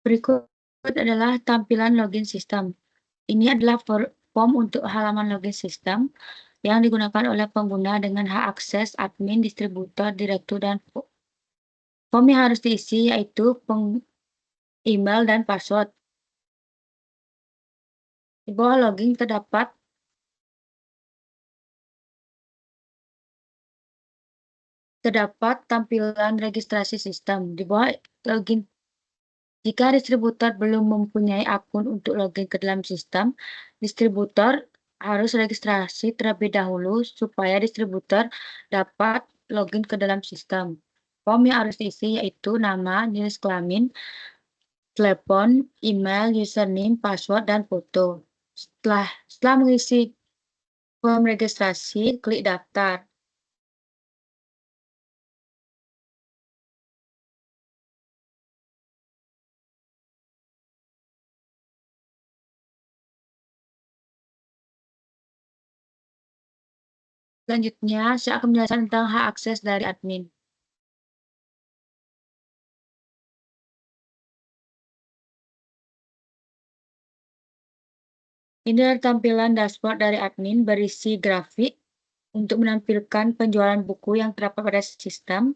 Berikut adalah tampilan login sistem. Ini adalah form untuk halaman login sistem yang digunakan oleh pengguna dengan hak akses admin, distributor, direktur, dan form yang harus diisi yaitu email dan password. Di bawah login terdapat tampilan registrasi sistem. Di bawah login, jika distributor belum mempunyai akun untuk login ke dalam sistem, distributor harus registrasi terlebih dahulu supaya distributor dapat login ke dalam sistem. Form yang harus diisi yaitu nama, jenis kelamin, telepon, email, username, password, dan foto. Setelah mengisi form registrasi, klik daftar. Selanjutnya, saya akan menjelaskan tentang hak akses dari admin. Ini adalah tampilan dashboard dari admin berisi grafik untuk menampilkan penjualan buku yang terdapat pada sistem.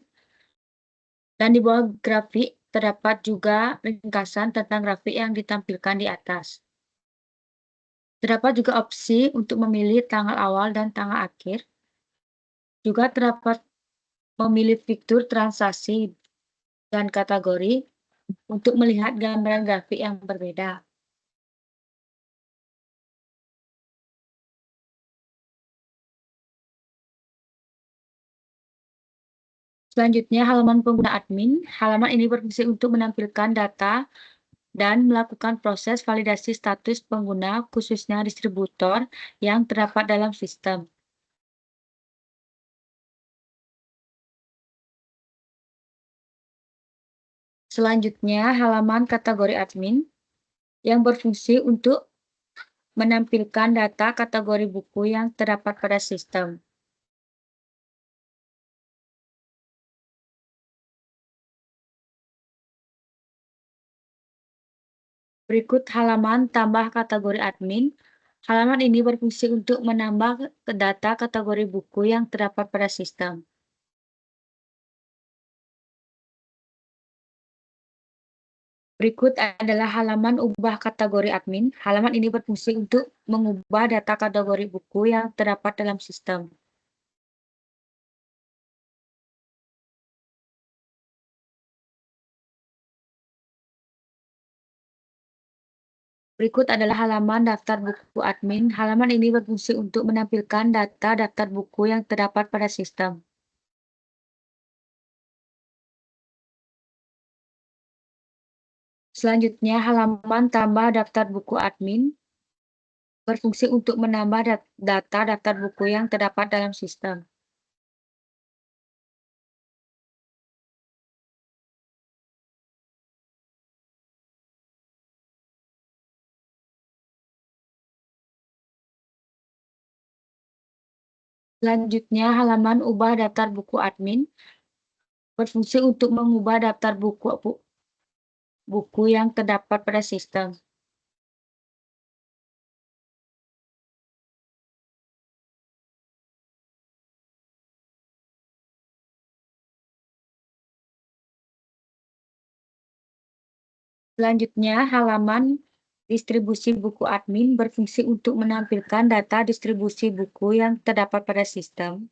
Dan di bawah grafik terdapat juga ringkasan tentang grafik yang ditampilkan di atas. Terdapat juga opsi untuk memilih tanggal awal dan tanggal akhir. Juga terdapat memilih fitur transaksi dan kategori untuk melihat gambaran grafik yang berbeda. Selanjutnya, halaman pengguna admin. Halaman ini berfungsi untuk menampilkan data dan melakukan proses validasi status pengguna, khususnya distributor yang terdapat dalam sistem. Selanjutnya, halaman kategori admin yang berfungsi untuk menampilkan data kategori buku yang terdapat pada sistem. Berikut halaman tambah kategori admin. Halaman ini berfungsi untuk menambah data kategori buku yang terdapat pada sistem. Berikut adalah halaman ubah kategori admin. Halaman ini berfungsi untuk mengubah data kategori buku yang terdapat dalam sistem. Berikut adalah halaman daftar buku admin. Halaman ini berfungsi untuk menampilkan data daftar buku yang terdapat pada sistem. Selanjutnya, halaman tambah daftar buku admin berfungsi untuk menambah data daftar buku yang terdapat dalam sistem. Selanjutnya, halaman ubah daftar buku admin berfungsi untuk mengubah daftar buku yang terdapat pada sistem. Selanjutnya, halaman distribusi buku admin berfungsi untuk menampilkan data distribusi buku yang terdapat pada sistem.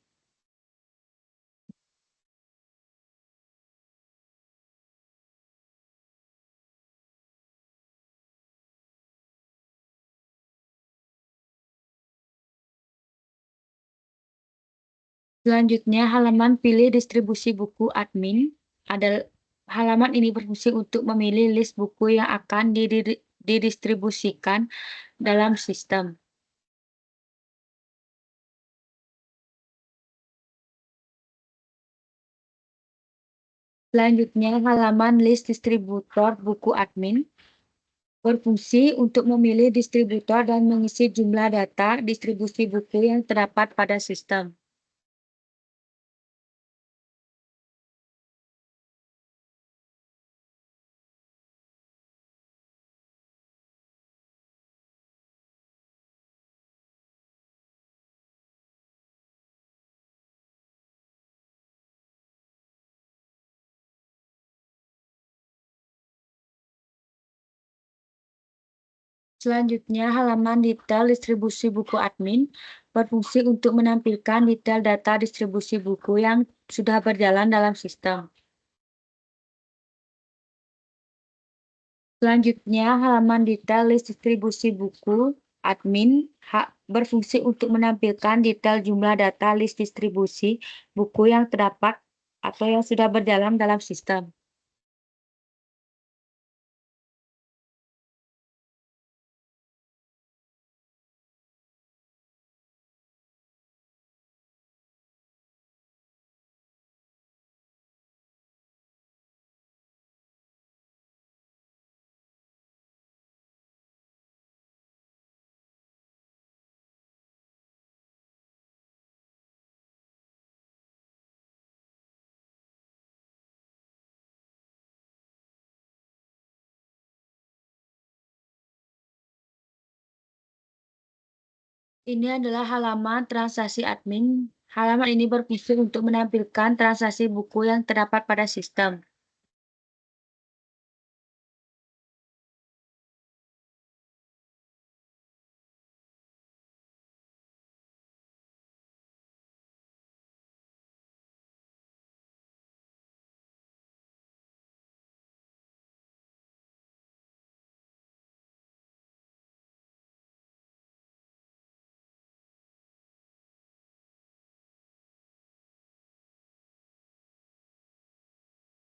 Selanjutnya, halaman pilih distribusi buku admin. Halaman ini berfungsi untuk memilih list buku yang akan didistribusikan dalam sistem. Selanjutnya, halaman list distributor buku admin berfungsi untuk memilih distributor dan mengisi jumlah data distribusi buku yang terdapat pada sistem. Selanjutnya, halaman detail distribusi buku admin berfungsi untuk menampilkan detail data distribusi buku yang sudah berjalan dalam sistem. Selanjutnya, halaman detail list distribusi buku admin berfungsi untuk menampilkan detail jumlah data list distribusi buku yang terdapat atau yang sudah berjalan dalam sistem. Ini adalah halaman transaksi admin. Halaman ini berfungsi untuk menampilkan transaksi buku yang terdapat pada sistem.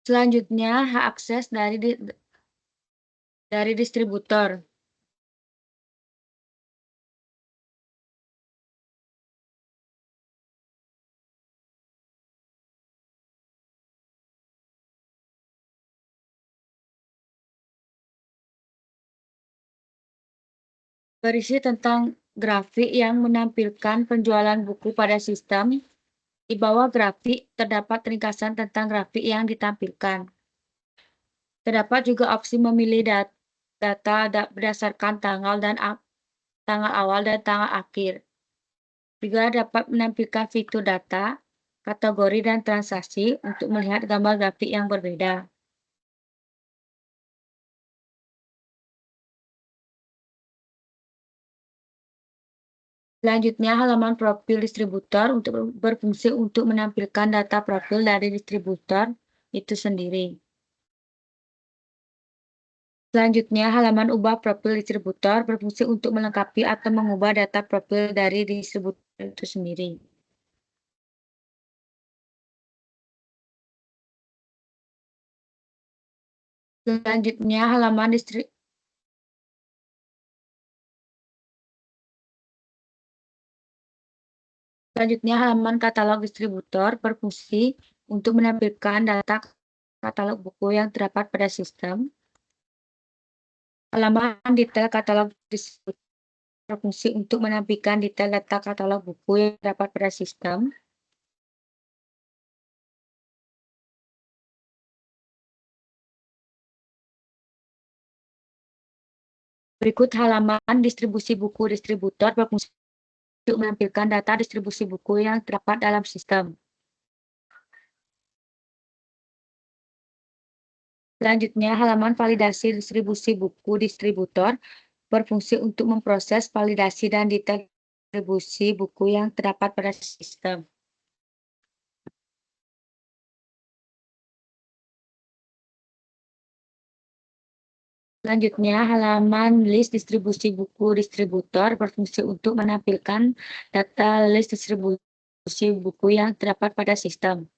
Selanjutnya, hak akses dari distributor. Berisi tentang grafik yang menampilkan penjualan buku pada sistem. Di bawah grafik terdapat ringkasan tentang grafik yang ditampilkan. Terdapat juga opsi memilih data berdasarkan tanggal awal dan tanggal akhir. Juga dapat menampilkan fitur data, kategori, dan transaksi untuk melihat gambar grafik yang berbeda. Selanjutnya, halaman profil distributor berfungsi untuk menampilkan data profil dari distributor itu sendiri. Selanjutnya, halaman ubah profil distributor berfungsi untuk melengkapi atau mengubah data profil dari distributor itu sendiri. Selanjutnya, halaman katalog distributor berfungsi untuk menampilkan data katalog buku yang terdapat pada sistem. Halaman detail katalog distributor berfungsi untuk menampilkan detail data katalog buku yang terdapat pada sistem. Berikut halaman distribusi buku distributor berfungsi untuk menampilkan data distribusi buku yang terdapat dalam sistem. Selanjutnya, halaman validasi distribusi buku distributor berfungsi untuk memproses validasi dan detail distribusi buku yang terdapat pada sistem. Selanjutnya, halaman list distribusi buku distributor berfungsi untuk menampilkan data list distribusi buku yang terdapat pada sistem.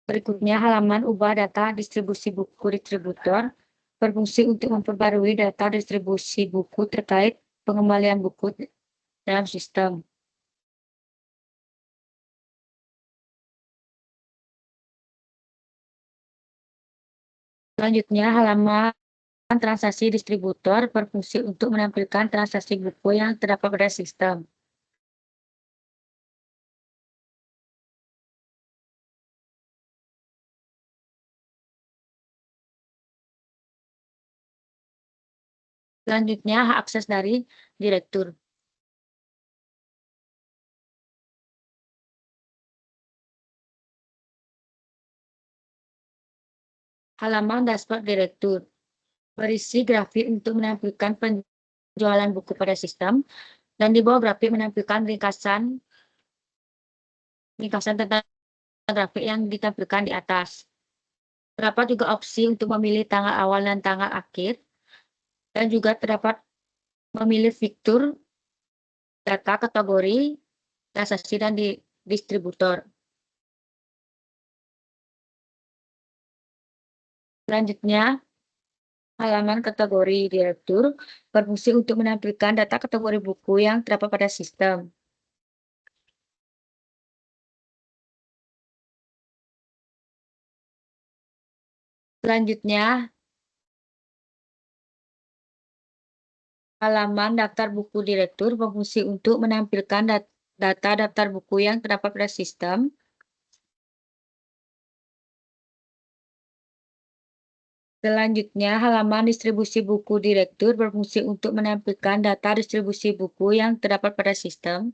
Berikutnya, halaman ubah data distribusi buku distributor berfungsi untuk memperbarui data distribusi buku terkait pengembalian buku dalam sistem. Selanjutnya, halaman transaksi distributor berfungsi untuk menampilkan transaksi buku yang terdapat pada sistem. Selanjutnya, hak akses dari direktur. halaman dashboard direktur. Berisi grafik untuk menampilkan penjualan buku pada sistem, dan di bawah grafik menampilkan ringkasan ringkasan tentang grafik yang ditampilkan di atas. Terdapat juga opsi untuk memilih tanggal awal dan tanggal akhir, dan juga terdapat memilih fitur data kategori, transaksi, dan distributor. Selanjutnya, halaman kategori direktur berfungsi untuk menampilkan data kategori buku yang terdapat pada sistem. Selanjutnya, halaman daftar buku direktur berfungsi untuk menampilkan data daftar buku yang terdapat pada sistem. Selanjutnya, halaman distribusi buku direktur berfungsi untuk menampilkan data distribusi buku yang terdapat pada sistem.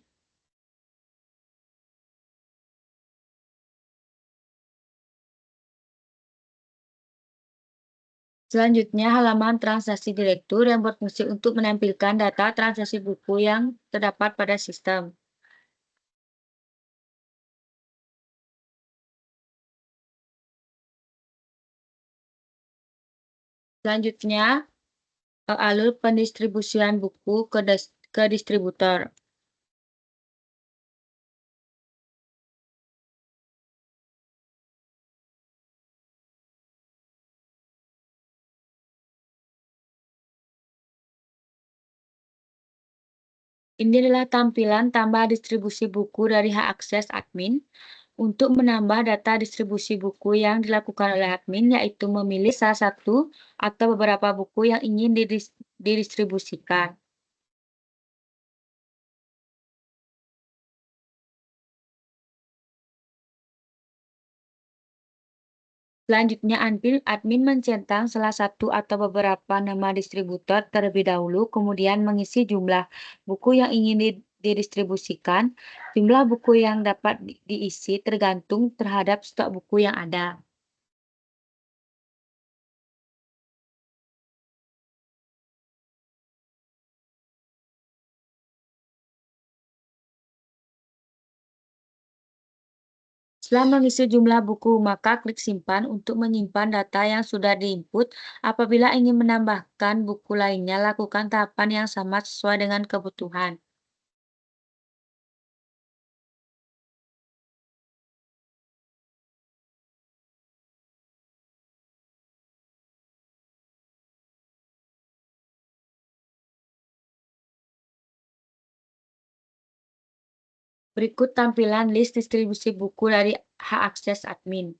Selanjutnya, halaman transaksi direktur yang berfungsi untuk menampilkan data transaksi buku yang terdapat pada sistem. Selanjutnya, alur pendistribusian buku ke distributor. Ini adalah tampilan tambah distribusi buku dari hak akses admin. Untuk menambah data distribusi buku yang dilakukan oleh admin, yaitu memilih salah satu atau beberapa buku yang ingin didistribusikan. Selanjutnya, admin mencentang salah satu atau beberapa nama distributor terlebih dahulu, kemudian mengisi jumlah buku yang ingin didistribusikan. Jumlah buku yang dapat diisi tergantung terhadap stok buku yang ada. Setelah mengisi jumlah buku, maka klik simpan untuk menyimpan data yang sudah diinput. Apabila ingin menambahkan buku lainnya, lakukan tahapan yang sama sesuai dengan kebutuhan. Berikut tampilan list distribusi buku dari hak akses admin.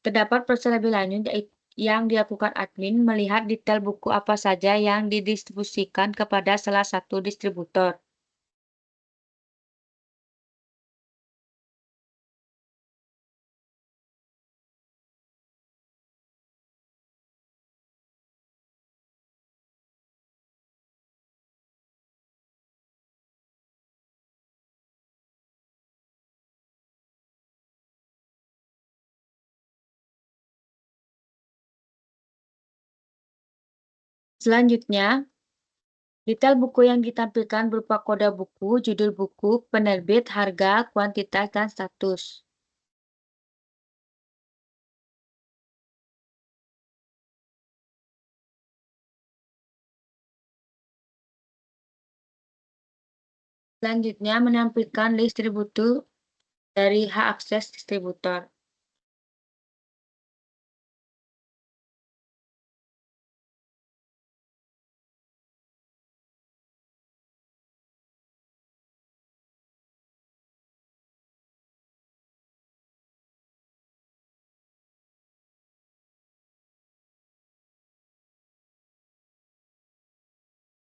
Terdapat proses lebih lanjut yang dilakukan admin melihat detail buku apa saja yang didistribusikan kepada salah satu distributor. Selanjutnya, detail buku yang ditampilkan berupa kode buku, judul buku, penerbit, harga, kuantitas, dan status. Selanjutnya, menampilkan list distributor dari hak akses distributor.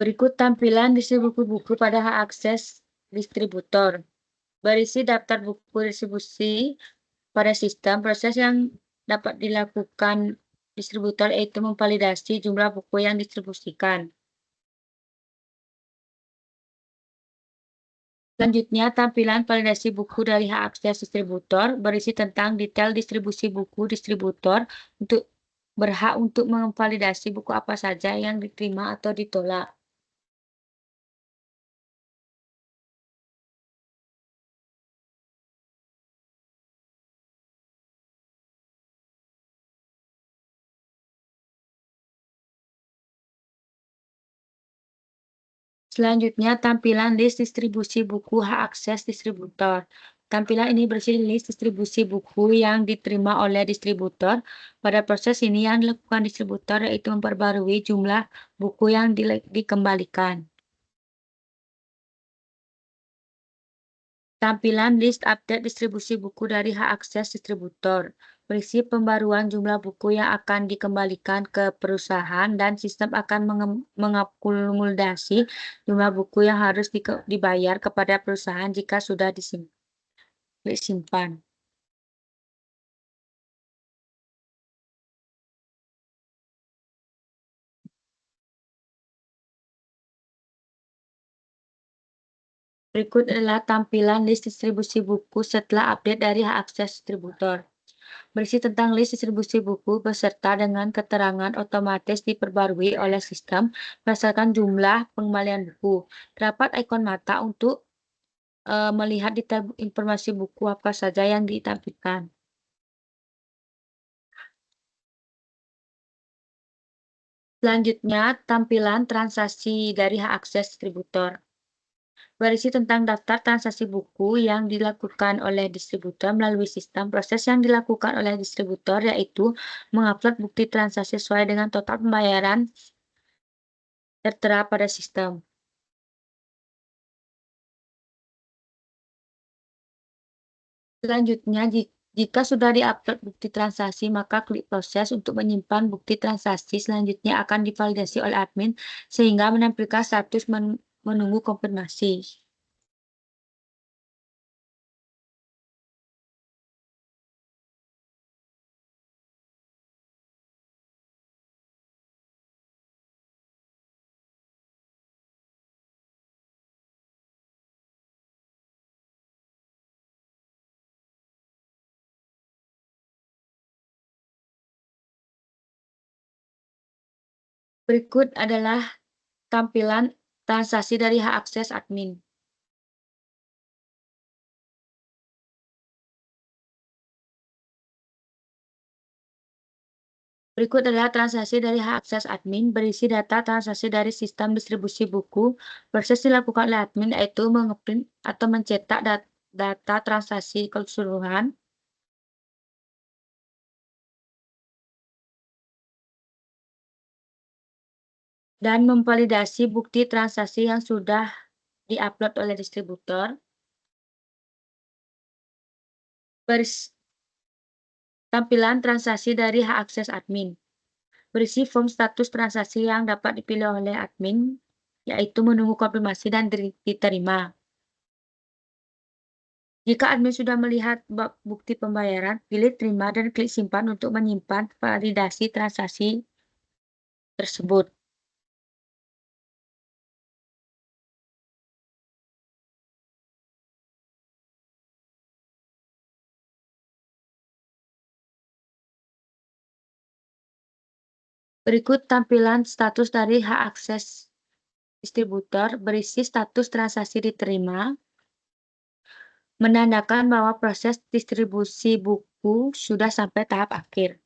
Berikut tampilan distribusi buku pada hak akses distributor. Berisi daftar buku distribusi pada sistem. Proses yang dapat dilakukan distributor yaitu memvalidasi jumlah buku yang distribusikan. Selanjutnya, tampilan validasi buku dari hak akses distributor berisi tentang detail distribusi buku distributor untuk berhak untuk memvalidasi buku apa saja yang diterima atau ditolak. Selanjutnya, tampilan list distribusi buku hak akses distributor. Tampilan ini berisi list distribusi buku yang diterima oleh distributor. Pada proses ini yang dilakukan distributor yaitu memperbarui jumlah buku yang dikembalikan. Tampilan list update distribusi buku dari hak akses distributor. Berisi pembaruan jumlah buku yang akan dikembalikan ke perusahaan dan sistem akan mengakumulasi jumlah buku yang harus dibayar kepada perusahaan jika sudah disimpan. Berikut adalah tampilan list distribusi buku setelah update dari hak akses distributor. Berisi tentang list distribusi buku beserta dengan keterangan otomatis diperbarui oleh sistem berdasarkan jumlah pengembalian buku. Terdapat ikon mata untuk melihat detail informasi buku apa saja yang ditampilkan. Selanjutnya, tampilan transaksi dari hak akses distributor. Berisi tentang daftar transaksi buku yang dilakukan oleh distributor melalui sistem. Proses yang dilakukan oleh distributor yaitu mengupload bukti transaksi sesuai dengan total pembayaran tertera pada sistem. Selanjutnya, jika sudah diupload bukti transaksi, maka klik proses untuk menyimpan bukti transaksi selanjutnya akan divalidasi oleh admin sehingga menampilkan status menunggu konfirmasi. Berikut adalah tampilan transaksi dari hak akses admin. Berikut adalah transaksi dari hak akses admin, berisi data transaksi dari sistem distribusi buku. Proses dilakukan oleh admin yaitu mengeprint atau mencetak data transaksi keseluruhan, dan memvalidasi bukti transaksi yang sudah diupload oleh distributor. Tampilan transaksi dari hak akses admin. Berisi form status transaksi yang dapat dipilih oleh admin, yaitu menunggu konfirmasi dan diterima. Jika admin sudah melihat bukti pembayaran, pilih terima dan klik simpan untuk menyimpan validasi transaksi tersebut. Berikut tampilan status dari hak akses distributor, berisi status transaksi diterima, menandakan bahwa proses distribusi buku sudah sampai tahap akhir.